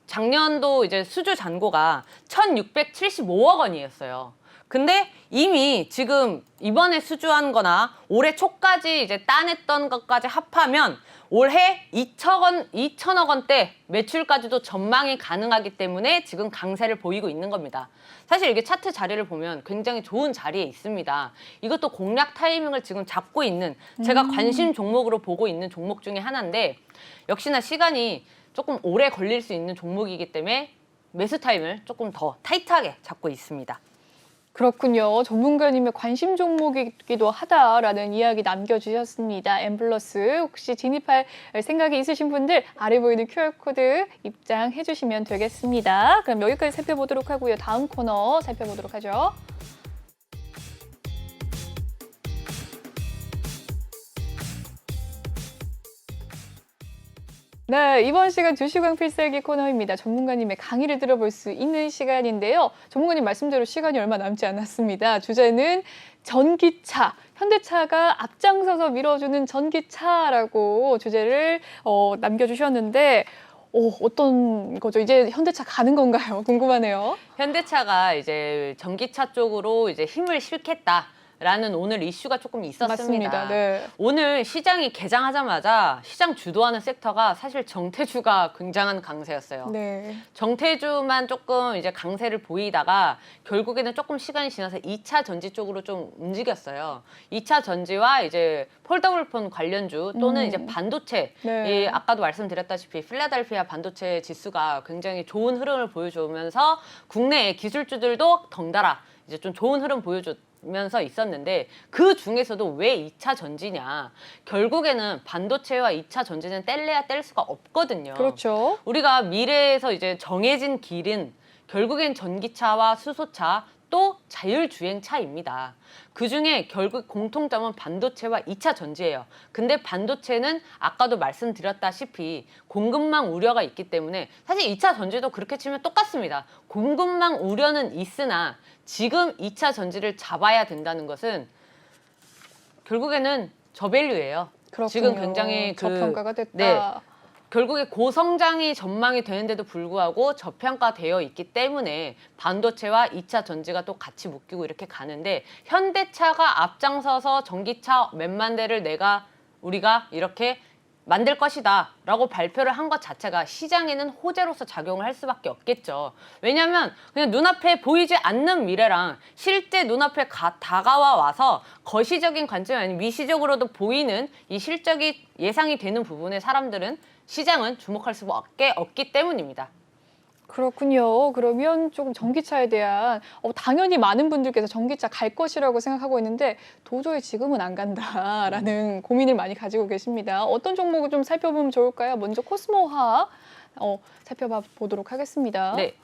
작년도 이제 수주 잔고가 1,675억 원이었어요. 근데 이미 지금 이번에 수주한 거나 올해 초까지 이제 따냈던 것까지 합하면 올해 2천억 원대 매출까지도 전망이 가능하기 때문에 지금 강세를 보이고 있는 겁니다. 사실 이게 차트 자리를 보면 굉장히 좋은 자리에 있습니다. 이것도 공략 타이밍을 지금 잡고 있는 제가 관심 종목으로 보고 있는 종목 중에 하나인데 역시나 시간이 조금 오래 걸릴 수 있는 종목이기 때문에 매수 타임을 조금 더 타이트하게 잡고 있습니다. 그렇군요. 전문가님의 관심 종목이기도 하다라는 이야기 남겨주셨습니다. 엠플러스 혹시 진입할 생각이 있으신 분들 아래 보이는 QR코드 입장해 주시면 되겠습니다. 그럼 여기까지 살펴보도록 하고요. 다음 코너 살펴보도록 하죠. 네, 이번 시간 주식왕 필살기 코너입니다. 전문가님의 강의를 들어볼 수 있는 시간인데요. 전문가님 말씀대로 시간이 얼마 남지 않았습니다. 주제는 전기차, 현대차가 앞장서서 밀어주는 전기차라고 주제를 남겨주셨는데 어떤 거죠? 이제 현대차 가는 건가요? 궁금하네요. 현대차가 이제 전기차 쪽으로 이제 힘을 실겠다. 라는 오늘 이슈가 조금 있었습니다. 맞습니다. 네. 오늘 시장이 개장하자마자 시장 주도하는 섹터가 사실 정태주가 굉장한 강세였어요. 네. 정태주만 조금 이제 강세를 보이다가 결국에는 조금 시간이 지나서 2차 전지 쪽으로 좀 움직였어요. 2차 전지와 이제 폴더블폰 관련주 또는 이제 반도체, 네. 이 아까도 말씀드렸다시피 필라델피아 반도체 지수가 굉장히 좋은 흐름을 보여주면서 국내의 기술주들도 덩달아 이제 좀 좋은 흐름 보여주면서 있었는데 그 중에서도 왜 2차 전지냐? 결국에는 반도체와 2차 전지는 뗄래야 뗄 수가 없거든요. 그렇죠. 우리가 미래에서 이제 정해진 길은 결국엔 전기차와 수소차 또 자율주행차입니다. 그중에 결국 공통점은 반도체와 2차 전지예요. 근데 반도체는 아까도 말씀드렸다시피 공급망 우려가 있기 때문에 사실 2차 전지도 그렇게 치면 똑같습니다. 공급망 우려는 있으나 지금 2차 전지를 잡아야 된다는 것은 결국에는 저밸류예요. 그렇군요. 지금 굉장히 저평가가 됐다. 네. 결국에 고성장이 전망이 되는데도 불구하고 저평가되어 있기 때문에 반도체와 2차 전지가 또 같이 묶이고 이렇게 가는데 현대차가 앞장서서 전기차 몇만 대를 우리가 이렇게 만들 것이다 라고 발표를 한 것 자체가 시장에는 호재로서 작용을 할 수밖에 없겠죠. 왜냐하면 그냥 눈앞에 보이지 않는 미래랑 실제 눈앞에 다가와 와서 거시적인 관점이 아닌 미시적으로도 보이는 이 실적이 예상이 되는 부분에 사람들은 시장은 주목할 수밖에 없기 때문입니다. 그렇군요. 그러면 조금 전기차에 대한 당연히 많은 분들께서 전기차 갈 것이라고 생각하고 있는데 도저히 지금은 안 간다라는 고민을 많이 가지고 계십니다. 어떤 종목을 좀 살펴보면 좋을까요? 먼저 코스모화학 살펴봐 보도록 하겠습니다. 네.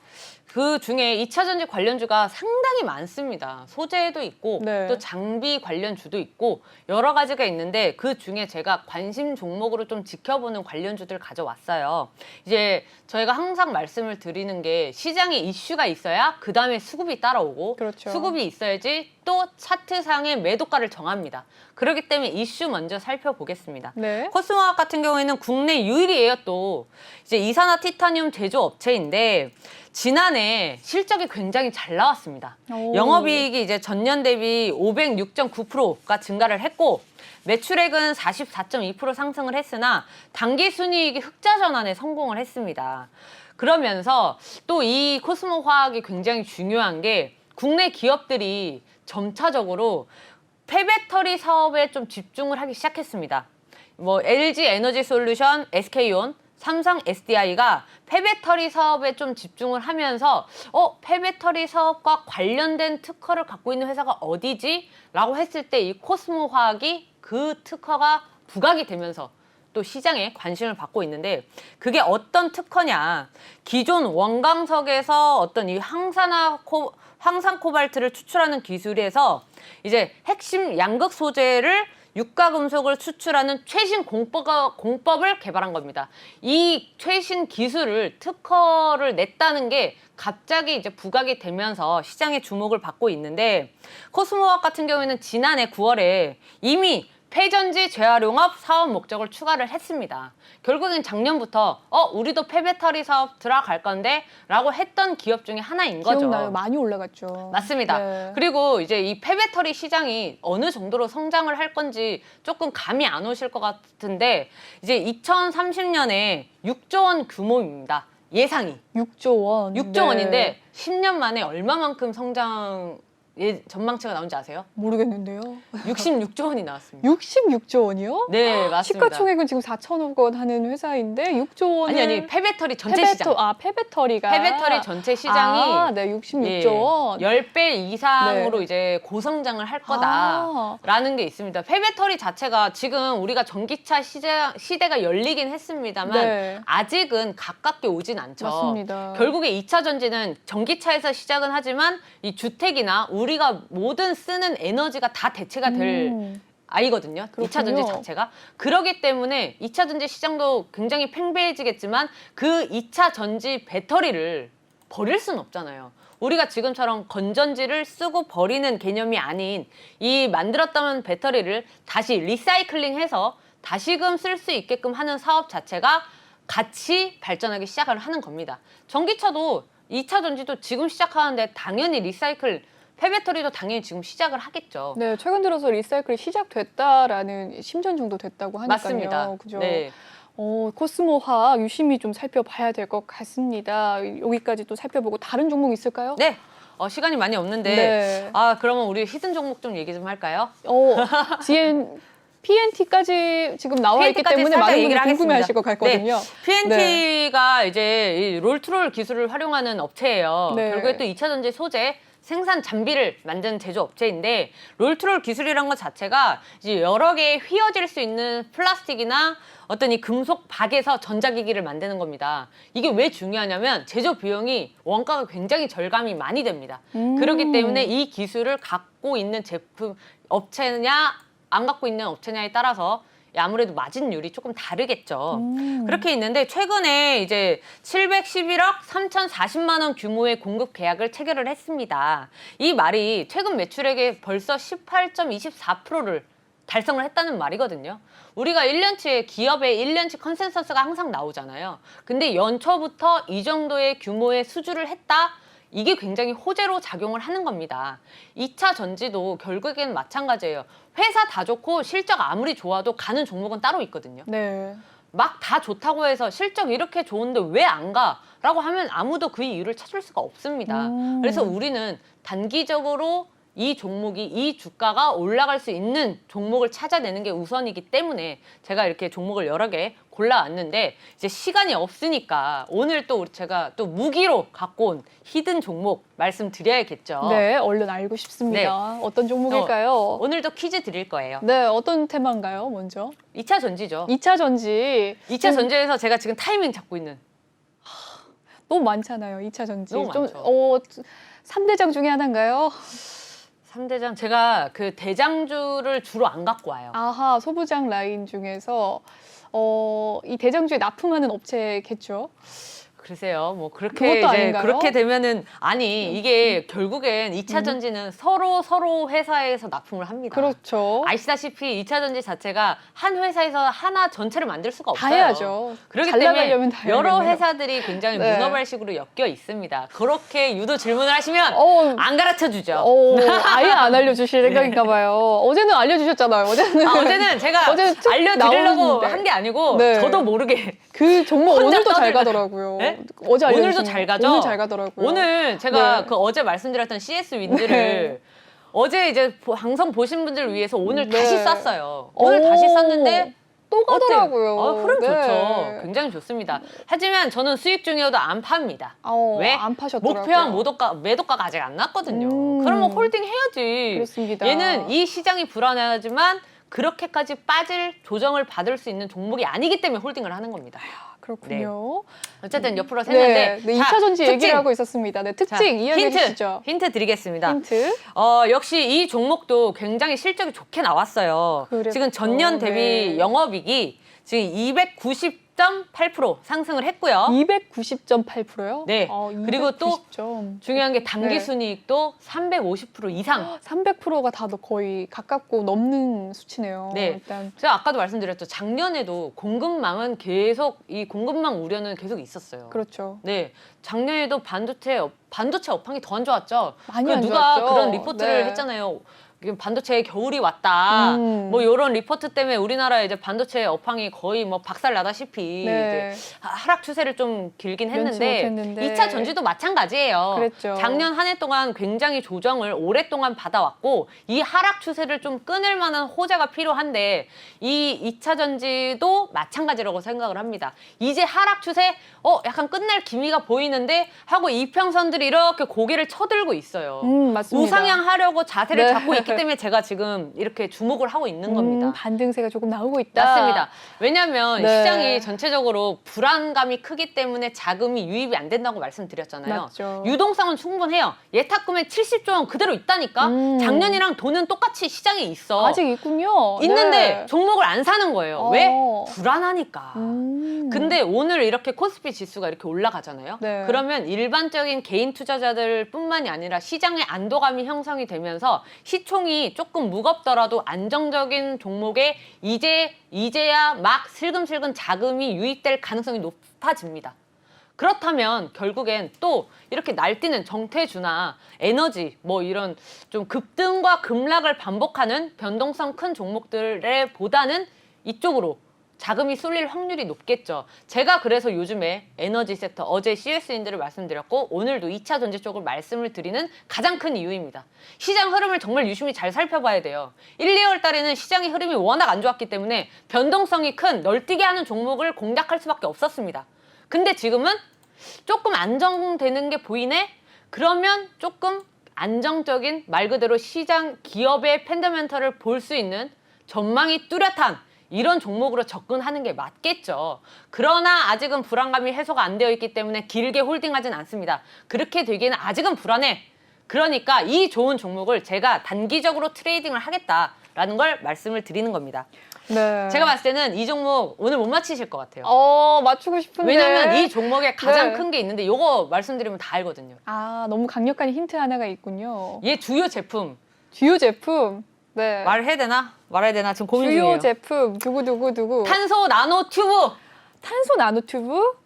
그 중에 2차 전지 관련주가 상당히 많습니다. 소재도 있고 네. 또 장비 관련주도 있고 여러 가지가 있는데 그 중에 제가 관심 종목으로 좀 지켜보는 관련주들 가져왔어요. 이제 저희가 항상 말씀을 드리는 게 시장에 이슈가 있어야 그 다음에 수급이 따라오고 그렇죠. 수급이 있어야지 또 차트상의 매도가를 정합니다. 그렇기 때문에 이슈 먼저 살펴보겠습니다. 네. 코스모화학 같은 경우에는 국내 유일이에요. 또 이제 이산화 티타늄 제조업체인데 지난해 실적이 굉장히 잘 나왔습니다. 오. 영업이익이 이제 전년 대비 506.9%가 증가를 했고 매출액은 44.2% 상승을 했으나 당기순이익이 흑자 전환에 성공을 했습니다. 그러면서 또 이 코스모화학이 굉장히 중요한 게 국내 기업들이 점차적으로 폐배터리 사업에 좀 집중을 하기 시작했습니다. 뭐 LG 에너지 솔루션, SK온, 삼성 SDI가 폐배터리 사업에 좀 집중을 하면서 폐배터리 사업과 관련된 특허를 갖고 있는 회사가 어디지? 라고 했을 때 이 코스모화학이 그 특허가 부각이 되면서 또 시장에 관심을 받고 있는데 그게 어떤 특허냐? 기존 원광석에서 어떤 이 황산 코발트를 추출하는 기술에서 이제 핵심 양극 소재를 유가금속을 추출하는 최신 공법을 개발한 겁니다. 이 최신 기술을 특허를 냈다는 게 갑자기 이제 부각이 되면서 시장의 주목을 받고 있는데 코스모화학 같은 경우에는 지난해 9월에 이미 폐전지 재활용업 사업 목적을 추가를 했습니다. 결국엔 작년부터 우리도 폐배터리 사업 들어갈 건데 라고 했던 기업 중에 하나인 거죠. 기억나요. 많이 올라갔죠. 맞습니다. 네. 그리고 이제 이 폐배터리 시장이 어느 정도로 성장을 할 건지 조금 감이 안 오실 것 같은데 이제 2030년에 6조 원 규모입니다. 예상이. 6조 원. 6조 네. 원인데 10년 만에 얼마만큼 성장 전망치가 나온지 아세요? 모르겠는데요. 66조 원이 나왔습니다. 66조 원이요? 네, 맞습니다. 시가총액은 지금 4천억 원 하는 회사인데 6조 원을 아니 폐배터리 전체 시장. 폐배터리가 폐배터리 전체 시장이 네, 66조 원. 10배 이상으로 네. 이제 고성장을 할 거다라는 게 있습니다. 폐배터리 자체가 지금 우리가 전기차 시대가 열리긴 했습니다만 네. 아직은 가깝게 오진 않죠. 맞습니다. 결국에 2차 전지는 전기차에서 시작은 하지만 이 주택이나 우리가 모든 쓰는 에너지가 다 대체가 될 아이거든요. 그렇군요. 2차 전지 자체가. 그러기 때문에 2차 전지 시장도 굉장히 팽배해지겠지만 그 2차 전지 배터리를 버릴 수는 없잖아요. 우리가 지금처럼 건전지를 쓰고 버리는 개념이 아닌 이 만들었다는 배터리를 다시 리사이클링해서 다시금 쓸 수 있게끔 하는 사업 자체가 같이 발전하기 시작을 하는 겁니다. 전기차도 2차 전지도 지금 시작하는데 당연히 리사이클 폐배터리도 당연히 지금 시작을 하겠죠. 네, 최근 들어서 리사이클이 시작됐다라는 심전 정도 됐다고 하니까요. 맞습니다. 그죠? 네. 코스모화 유심히 좀 살펴봐야 될 것 같습니다. 여기까지 또 살펴보고 다른 종목 있을까요? 네. 시간이 많이 없는데 네. 그러면 우리 히든 종목 좀 얘기 좀 할까요? PNT까지 지금 나와 있기 PNT 까지 때문에 살짝 많은 얘기를 분들이 궁금해하실 것 하겠습니다. 같거든요. PNT가 이제 이 롤트롤 기술을 활용하는 업체예요. 네. 결국에 또 2차 전지 소재 생산 장비를 만드는 제조업체인데 롤트롤 기술이란 것 자체가 이제 여러 개의 휘어질 수 있는 플라스틱이나 어떤 이 금속 박에서 전자기기를 만드는 겁니다. 이게 왜 중요하냐면 제조 비용이 원가가 굉장히 절감이 많이 됩니다. 그렇기 때문에 이 기술을 갖고 있는 제품 업체냐 안 갖고 있는 업체냐에 따라서 아무래도 마진율이 조금 다르겠죠. 그렇게 있는데 최근에 이제 711억 3,040만 원 규모의 공급 계약을 체결을 했습니다. 이 말이 최근 매출액의 벌써 18.24%를 달성을 했다는 말이거든요. 우리가 1년치의 기업의 1년치 컨센서스가 항상 나오잖아요. 근데 연초부터 이 정도의 규모의 수주를 했다? 이게 굉장히 호재로 작용을 하는 겁니다. 2차 전지도 결국엔 마찬가지예요. 회사 다 좋고 실적 아무리 좋아도 가는 종목은 따로 있거든요. 네. 막 다 좋다고 해서 실적 이렇게 좋은데 왜 안 가? 라고 하면 아무도 그 이유를 찾을 수가 없습니다. 그래서 우리는 단기적으로 이 종목이 이 주가가 올라갈 수 있는 종목을 찾아내는 게 우선이기 때문에 제가 이렇게 종목을 여러 개 골라왔는데 이제 시간이 없으니까 오늘 또 제가 또 무기로 갖고 온 히든 종목 말씀드려야겠죠. 네, 얼른 알고 싶습니다. 어떤 종목일까요? 오늘도 퀴즈 드릴 거예요. 네, 어떤 테마인가요, 먼저? 2차 전지죠. 2차 전지. 2차 전지에서 제가 지금 타이밍 잡고 있는 너무 많잖아요, 2차 전지. 너무 많죠. 3대장 중에 하나인가요? 3대장 제가 그 대장주를 주로 안 갖고 와요. 아하, 소부장 라인 중에서 이 대장주에 납품하는 업체겠죠? 글쎄요, 뭐 그렇게 그것도 이제 아닌가요? 그렇게 되면은 아니 이게 결국엔 2차 전지는 서로 회사에서 납품을 합니다. 그렇죠. 아시다시피 2차 전지 자체가 한 회사에서 하나 전체를 만들 수가 다 없어요. 해야죠. 그렇기 잘 때문에 나가려면 다 여러 해야겠네요. 회사들이 굉장히 네. 문어발식으로 엮여 있습니다. 그렇게 유도 질문을 하시면 안 가르쳐 주죠. 아예 안 알려주실 생각인가 봐요. 어제는 알려주셨잖아요. 어제는 제가 어제는 쭉 알려드리려고 나오는데. 한 게 아니고 네. 저도 모르게 그 종목 혼자 오늘도 잘 떠들다. 가더라고요. 네? 어제 오늘도 알려주신 잘 가죠? 오늘 잘 가더라고요. 오늘 제가 네. 그 어제 말씀드렸던 CS 윈드를 네. 어제 이제 방송 보신 분들을 위해서 오늘 네. 다시 쐈어요. 오늘 다시 쐈는데 또 가더라고요. 어때요? 흐름 네. 좋죠. 굉장히 좋습니다. 하지만 저는 수익 중이어도 안 팝니다. 왜? 안 파셨더라고요. 목표한 매도가가 아직 안 났거든요. 그러면 홀딩 해야지. 그렇습니다. 얘는 이 시장이 불안하지만 그렇게까지 빠질 조정을 받을 수 있는 종목이 아니기 때문에 홀딩을 하는 겁니다. 그렇군요. 어쨌든 옆으로 샜는데 네, 2차 전지 얘기를 하고 있었습니다. 네, 특징 자, 이야기해 주시죠. 힌트 드리겠습니다. 힌트. 역시 이 종목도 굉장히 실적이 좋게 나왔어요. 그랬죠. 지금 전년 대비 네. 영업이익이 지금 290.8% 상승을 했고요. 290.8%요? 네. 그리고 또 290점. 중요한 게 당기 네. 순이익도 350% 이상. 300%가 다 거의 가깝고 넘는 수치네요. 네. 일단 제가 아까도 말씀드렸죠. 작년에도 공급망은 계속 이 공급망 우려는 계속 있었어요. 그렇죠. 네, 작년에도 반도체 업황이 더 안 좋았죠. 많이 안 누가 좋았죠. 그런 리포트를 네. 했잖아요. 이게 반도체에 겨울이 왔다. 뭐 이런 리포트 때문에 우리나라 이제 반도체 업황이 거의 뭐 박살 나다시피 네. 이제 하락 추세를 좀 길긴 면치 했는데 못했는데. 2차 전지도 마찬가지예요. 그랬죠. 작년 한 해 동안 굉장히 조정을 오랫동안 받아왔고 이 하락 추세를 좀 끊을 만한 호재가 필요한데 이 2차 전지도 마찬가지라고 생각을 합니다. 이제 하락 추세 약간 끝날 기미가 보이는데 하고 이평선들이 이렇게 고개를 쳐들고 있어요. 맞습니다. 우상향 하려고 자세를 네. 잡고 있기 때문에 제가 지금 이렇게 주목을 하고 있는 겁니다. 반등세가 조금 나오고 있다. 맞습니다. 왜냐하면 네. 시장이 전체적으로 불안감이 크기 때문에 자금이 유입이 안 된다고 말씀드렸잖아요. 맞죠. 유동성은 충분해요. 예탁 금액 70조 원 그대로 있다니까. 작년이랑 돈은 똑같이 시장에 있어. 아직 있군요. 있는데 네. 종목을 안 사는 거예요. 왜? 불안하니까. 근데 오늘 이렇게 코스피 지수가 이렇게 올라가잖아요. 네. 그러면 일반적인 개인 투자자들 뿐만이 아니라 시장의 안도감이 형성이 되면서 시총이 조금 무겁더라도 안정적인 종목에 이제야 막 슬금슬금 자금이 유입될 가능성이 높아집니다. 그렇다면 결국엔 또 이렇게 날뛰는 정태주나 에너지 뭐 이런 좀 급등과 급락을 반복하는 변동성 큰 종목들에 보다는 이쪽으로 자금이 쏠릴 확률이 높겠죠. 제가 그래서 요즘에 에너지 섹터, 어제 CS인들을 말씀드렸고 오늘도 2차 전지 쪽을 말씀을 드리는 가장 큰 이유입니다. 시장 흐름을 정말 유심히 잘 살펴봐야 돼요. 1, 2월 달에는 시장의 흐름이 워낙 안 좋았기 때문에 변동성이 큰 널뛰게 하는 종목을 공략할 수밖에 없었습니다. 근데 지금은 조금 안정되는 게 보이네? 그러면 조금 안정적인 말 그대로 시장 기업의 펀더멘털을 볼 수 있는 전망이 뚜렷한 이런 종목으로 접근하는 게 맞겠죠. 그러나 아직은 불안감이 해소가 안 되어 있기 때문에 길게 홀딩하진 않습니다. 그렇게 되기에는 아직은 불안해. 그러니까 이 좋은 종목을 제가 단기적으로 트레이딩을 하겠다라는 걸 말씀을 드리는 겁니다. 네. 제가 봤을 때는 이 종목 오늘 못 맞히실 것 같아요. 맞추고 싶은데. 왜냐면 이 종목에 가장 네. 큰 게 있는데 이거 말씀드리면 다 알거든요. 너무 강력한 힌트 하나가 있군요. 얘 주요 제품 주요 제품. 네. 말해야 되나? 말해야 되나? 지금 고민 주요 중이에요. 제품 누구. 탄소 나노 튜브 탄소 나노튜브?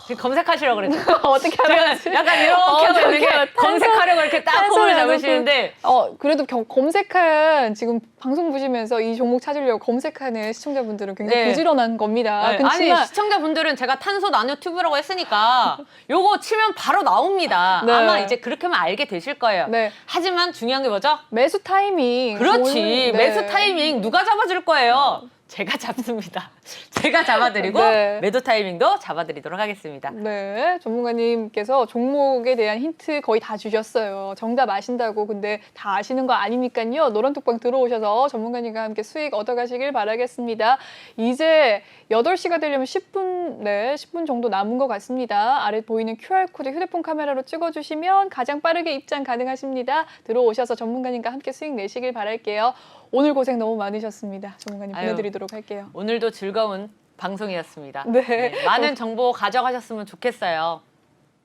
지금 검색하시라고 그랬죠. 어떻게 알았지? 제가 약간 이렇게 하고 있는 게 어떡해. 검색하려고 이렇게 딱 탄소 폼을 나노튜브. 잡으시는데 그래도 검색한 지금 방송 보시면서 이 종목 찾으려고 검색하는 시청자분들은 굉장히 네. 부지런한 겁니다. 아니 그렇지만 시청자분들은 제가 탄소 나노 튜브라고 했으니까 요거 치면 바로 나옵니다. 네. 아마 이제 그렇게만 알게 되실 거예요. 네. 하지만 중요한 게 뭐죠? 매수 타이밍. 그렇지. 네. 매수 타이밍 누가 잡아줄 거예요? 제가 잡습니다. 제가 잡아드리고 네. 매도 타이밍도 잡아드리도록 하겠습니다. 네, 전문가님께서 종목에 대한 힌트 거의 다 주셨어요. 정답 아신다고 근데 다 아시는 거 아니니까요. 노란톡방 들어오셔서 전문가님과 함께 수익 얻어가시길 바라겠습니다. 이제 8시가 되려면 10분 정도 남은 것 같습니다. 아래 보이는 QR코드 휴대폰 카메라로 찍어주시면 가장 빠르게 입장 가능하십니다. 들어오셔서 전문가님과 함께 수익 내시길 바랄게요. 오늘 고생 너무 많으셨습니다. 전문가님 아유. 보내드리도록 할게요. 오늘도 즐거운 방송이었습니다. 네. 많은 정보 가져가셨으면 좋겠어요.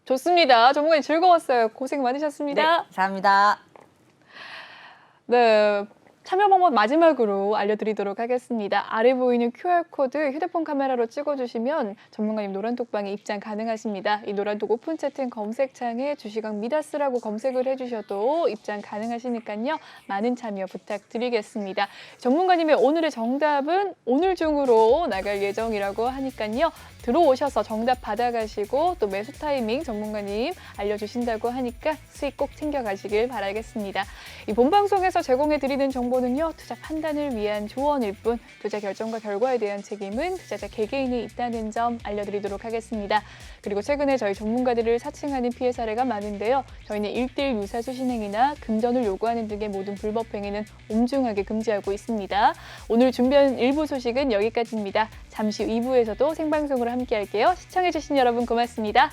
좋습니다. 전문가님 즐거웠어요. 고생 네, 많으셨습니다. 감사합니다. 네. 참여 방법 마지막으로 알려드리도록 하겠습니다. 아래 보이는 QR코드 휴대폰 카메라로 찍어주시면 전문가님 노란톡방에 입장 가능하십니다. 이 노란톡 오픈 채팅 검색창에 주식왕 미다스라고 검색을 해주셔도 입장 가능하시니까요. 많은 참여 부탁드리겠습니다. 전문가님의 오늘의 정답은 오늘 중으로 나갈 예정이라고 하니까요. 들어오셔서 정답 받아가시고 또 매수 타이밍 전문가님 알려주신다고 하니까 수익 꼭 챙겨가시길 바라겠습니다. 이 본방송에서 제공해드리는 정보는요. 투자 판단을 위한 조언일 뿐 투자 결정과 결과에 대한 책임은 투자자 개개인이 있다는 점 알려드리도록 하겠습니다. 그리고 최근에 저희 전문가들을 사칭하는 피해 사례가 많은데요. 저희는 1:1 유사수 신행이나 금전을 요구하는 등의 모든 불법 행위는 엄중하게 금지하고 있습니다. 오늘 준비한 일부 소식은 여기까지입니다. 잠시 후 2부에서도 생방송으로 함께할게요. 시청해주신 여러분 고맙습니다.